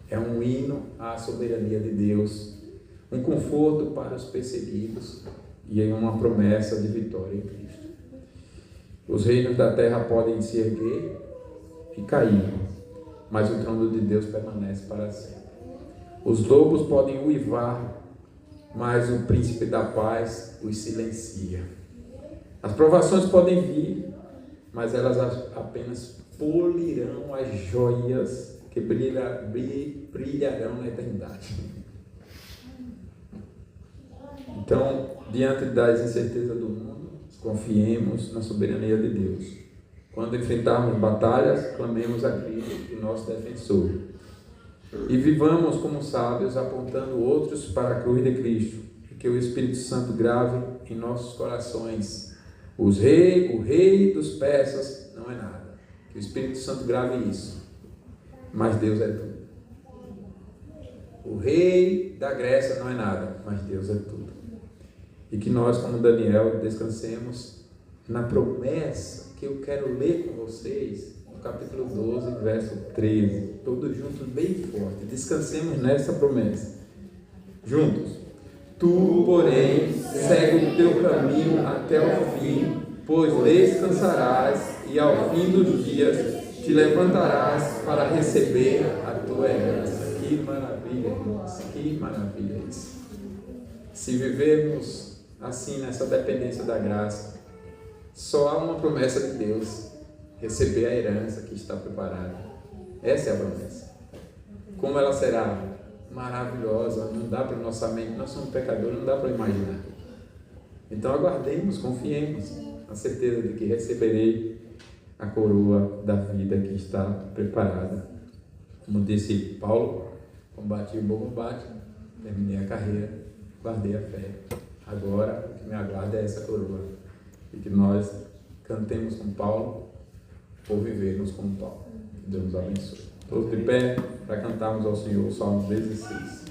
É um hino à soberania de Deus, um conforto para os perseguidos e uma promessa de vitória em Cristo. Os reinos da terra podem se erguer e cair, mas o trono de Deus permanece para sempre. Os lobos podem uivar, mas o príncipe da paz os silencia. As provações podem vir, mas elas apenas polirão as joias que brilharão na eternidade. Então, diante das incertezas do mundo, confiemos na soberania de Deus. Quando enfrentarmos batalhas, clamemos a Cristo, o nosso defensor. E vivamos como sábios, apontando outros para a cruz de Cristo, e que o Espírito Santo grave em nossos corações. O rei dos persas não é nada. Que o Espírito Santo grave isso. Mas Deus é tudo. O rei da Grécia não é nada, mas Deus é tudo. E que nós, como Daniel, descansemos na promessa que eu quero ler com vocês, no capítulo 12, verso 13. Todos juntos, bem forte. Descansemos nessa promessa. Juntos. Tu, porém, segue o teu caminho até o fim, pois descansarás e ao fim dos dias te levantarás para receber a tua herança. Que maravilha, irmãos, que maravilha isso. Se vivermos assim, nessa dependência da graça. Só há uma promessa de Deus: receber a herança que está preparada. Essa é a promessa. Como ela será maravilhosa, não dá para nossa mente, nós somos pecadores, não dá para imaginar. Então aguardemos, confiemos na certeza de que receberei a coroa da vida que está preparada. Como disse Paulo, combati o bom combate, terminei a carreira, guardei a fé. Agora o que me aguarda é essa coroa. E que nós cantemos com Paulo, ou vivermos como Paulo. Que Deus nos abençoe. Todos de pé para cantarmos ao Senhor o Salmo 16.